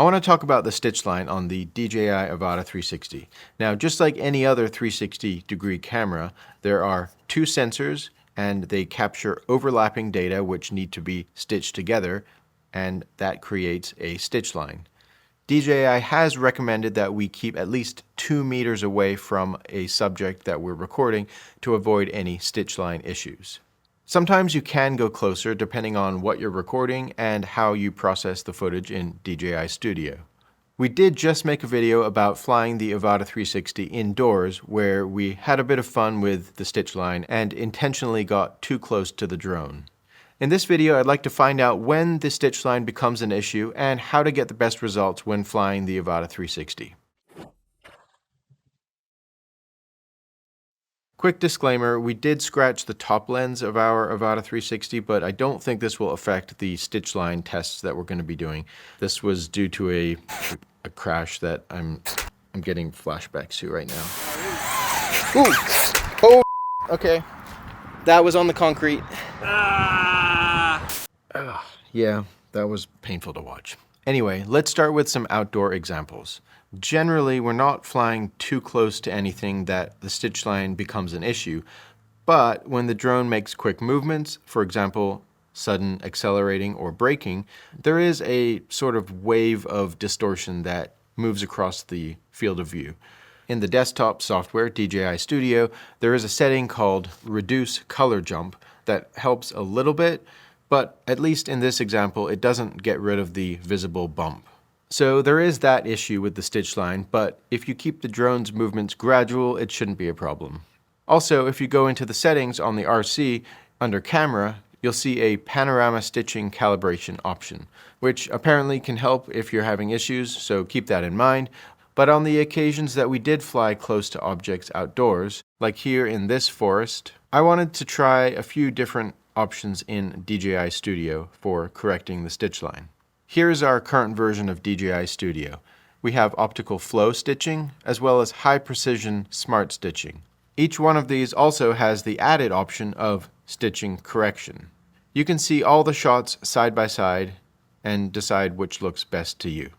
I want to talk about the stitch line on the DJI Avata 360. Now, just like any other 360-degree camera, there are two sensors and they capture overlapping data which need to be stitched together, and that creates a stitch line. DJI has recommended that we keep at least 2 meters away from a subject that we're recording to avoid any stitch line issues. Sometimes you can go closer depending on what you're recording and how you process the footage in DJI Studio. We did just make a video about flying the Avata 360 indoors where we had a bit of fun with the stitch line and intentionally got too close to the drone. In this video, I'd like to find out when the stitch line becomes an issue and how to get the best results when flying the Avata 360. Quick disclaimer, we did scratch the top lens of our Avata 360, but I don't think this will affect the stitch line tests that we're going to be doing. This was due to a crash that I'm getting flashbacks to right now. Ooh! Oh! Okay. That was on the concrete. Yeah, that was painful to watch. Anyway, let's start with some outdoor examples. Generally, we're not flying too close to anything that the stitch line becomes an issue, but when the drone makes quick movements, for example, sudden accelerating or braking, there is a sort of wave of distortion that moves across the field of view. In the desktop software, DJI Studio, there is a setting called Reduce Color Jump that helps a little bit, but at least in this example, it doesn't get rid of the visible bump. So there is that issue with the stitch line, but if you keep the drone's movements gradual, it shouldn't be a problem. Also, if you go into the settings on the RC, under camera, you'll see a panorama stitching calibration option, which apparently can help if you're having issues, so keep that in mind. But on the occasions that we did fly close to objects outdoors, like here in this forest, I wanted to try a few different options in DJI Studio for correcting the stitch line. Here's our current version of DJI Studio. We have optical flow stitching, as well as high precision smart stitching. Each one of these also has the added option of stitching correction. You can see all the shots side by side and decide which looks best to you.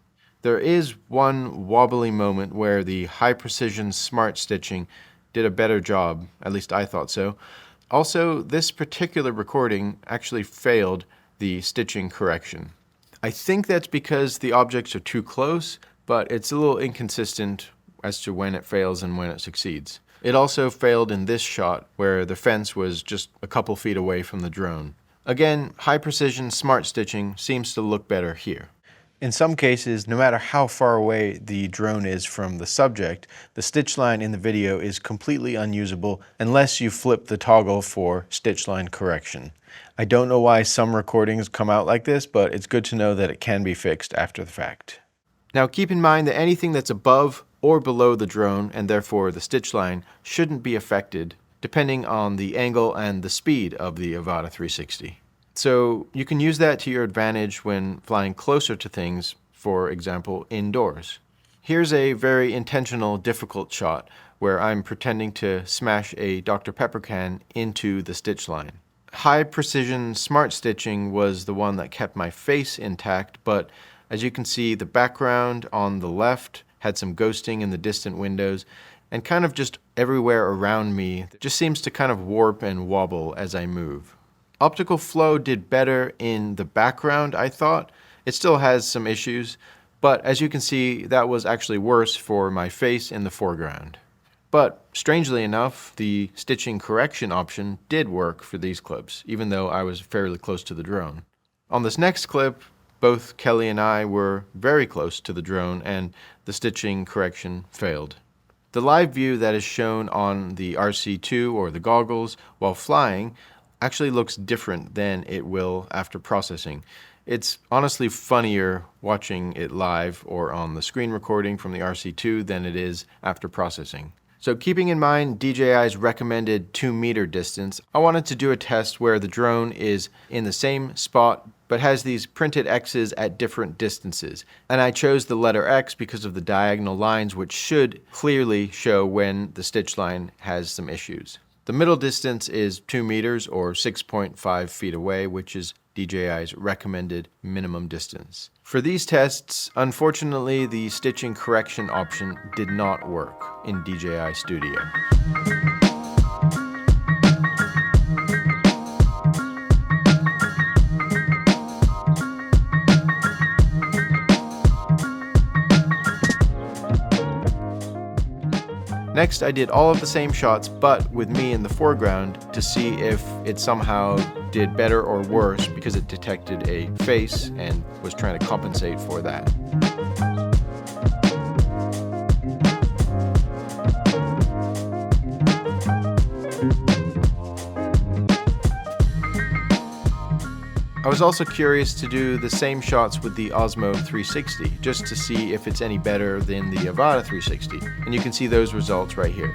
There is one wobbly moment where the high precision smart stitching did a better job, at least I thought so. Also, this particular recording actually failed the stitching correction. I think that's because the objects are too close, but it's a little inconsistent as to when it fails and when it succeeds. It also failed in this shot where the fence was just a couple feet away from the drone. Again, high precision smart stitching seems to look better here. In some cases, no matter how far away the drone is from the subject, the stitch line in the video is completely unusable unless you flip the toggle for stitch line correction. I don't know why some recordings come out like this, but it's good to know that it can be fixed after the fact. Now keep in mind that anything that's above or below the drone, and therefore the stitch line, shouldn't be affected depending on the angle and the speed of the Avata 360. So you can use that to your advantage when flying closer to things, for example, indoors. Here's a very intentional, difficult shot where I'm pretending to smash a Dr. Pepper can into the stitch line. High precision smart stitching was the one that kept my face intact, but as you can see, the background on the left had some ghosting in the distant windows, and kind of just everywhere around me just seems to kind of warp and wobble as I move. Optical flow did better in the background, I thought. It still has some issues, but as you can see, that was actually worse for my face in the foreground. But strangely enough, the stitching correction option did work for these clips, even though I was fairly close to the drone. On this next clip, both Kelly and I were very close to the drone, and the stitching correction failed. The live view that is shown on the RC2 or the goggles while flying actually looks different than it will after processing. It's honestly funnier watching it live or on the screen recording from the RC2 than it is after processing. So keeping in mind DJI's recommended 2-meter distance, I wanted to do a test where the drone is in the same spot but has these printed X's at different distances. And I chose the letter X because of the diagonal lines, which should clearly show when the stitch line has some issues. The middle distance is 2 meters or 6.5 feet away, which is DJI's recommended minimum distance. For these tests, unfortunately, the stitching correction option did not work in DJI Studio. Next, I did all of the same shots, but with me in the foreground to see if it somehow did better or worse because it detected a face and was trying to compensate for that. I was also curious to do the same shots with the Osmo 360, just to see if it's any better than the Avata 360, and you can see those results right here.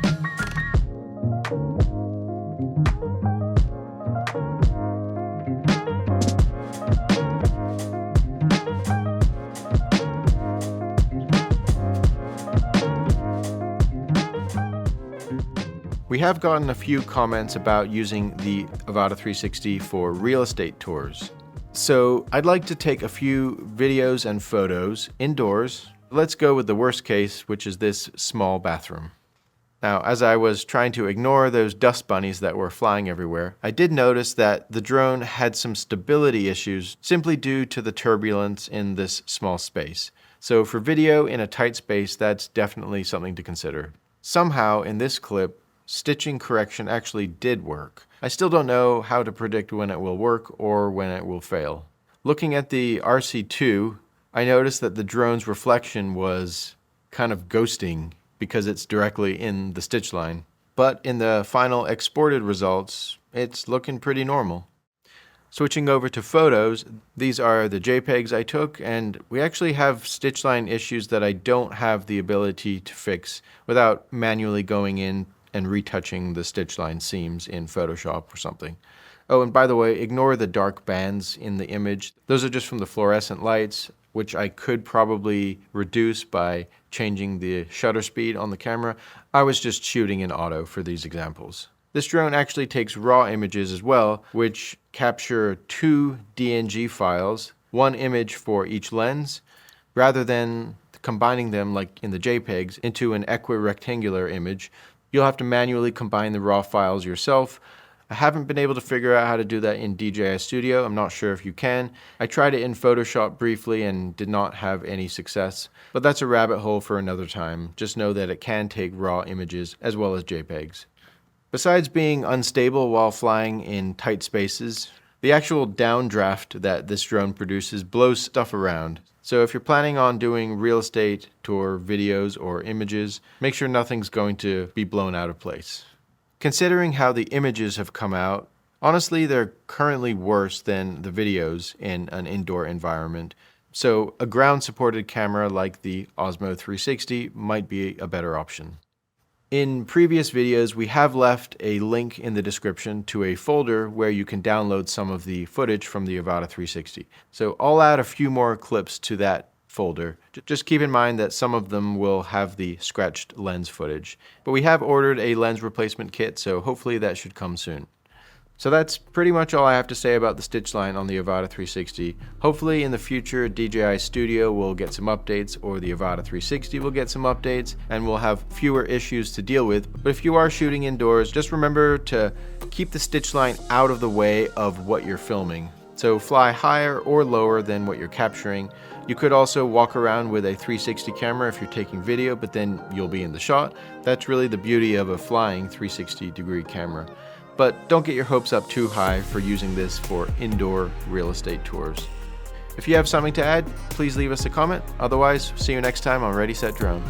We have gotten a few comments about using the Avata 360 for real estate tours. So I'd like to take a few videos and photos indoors. Let's go with the worst case, which is this small bathroom. Now, as I was trying to ignore those dust bunnies that were flying everywhere, I did notice that the drone had some stability issues simply due to the turbulence in this small space. So for video in a tight space, that's definitely something to consider. Somehow in this clip, stitching correction actually did work. I still don't know how to predict when it will work or when it will fail. Looking at the RC2, I noticed that the drone's reflection was kind of ghosting because it's directly in the stitch line. But in the final exported results, it's looking pretty normal. Switching over to photos, these are the JPEGs I took, and we actually have stitch line issues that I don't have the ability to fix without manually going in and retouching the stitch line seams in Photoshop or something. Oh, and by the way, ignore the dark bands in the image. Those are just from the fluorescent lights, which I could probably reduce by changing the shutter speed on the camera. I was just shooting in auto for these examples. This drone actually takes raw images as well, which capture 2 DNG files, 1 image for each lens, rather than combining them like in the JPEGs into an equirectangular image. You'll have to manually combine the raw files yourself. I haven't been able to figure out how to do that in DJI Studio. I'm not sure if you can. I tried it in Photoshop briefly and did not have any success, but that's a rabbit hole for another time. Just know that it can take raw images as well as JPEGs. Besides being unstable while flying in tight spaces, the actual downdraft that this drone produces blows stuff around. So if you're planning on doing real estate tour videos or images, make sure nothing's going to be blown out of place. Considering how the images have come out, honestly, they're currently worse than the videos in an indoor environment. So a ground-supported camera like the Osmo 360 might be a better option. In previous videos, we have left a link in the description to a folder where you can download some of the footage from the Avata 360. So I'll add a few more clips to that folder. Just keep in mind that some of them will have the scratched lens footage. But we have ordered a lens replacement kit, so hopefully that should come soon. So that's pretty much all I have to say about the stitch line on the Avata 360. Hopefully in the future DJI Studio will get some updates, or the Avata 360 will get some updates, and we'll have fewer issues to deal with. But if you are shooting indoors, just remember to keep the stitch line out of the way of what you're filming. So fly higher or lower than what you're capturing. You could also walk around with a 360 camera if you're taking video, but then you'll be in the shot. That's really the beauty of a flying 360-degree camera. But don't get your hopes up too high for using this for indoor real estate tours. If you have something to add, please leave us a comment. Otherwise, see you next time on Ready, Set, Drone.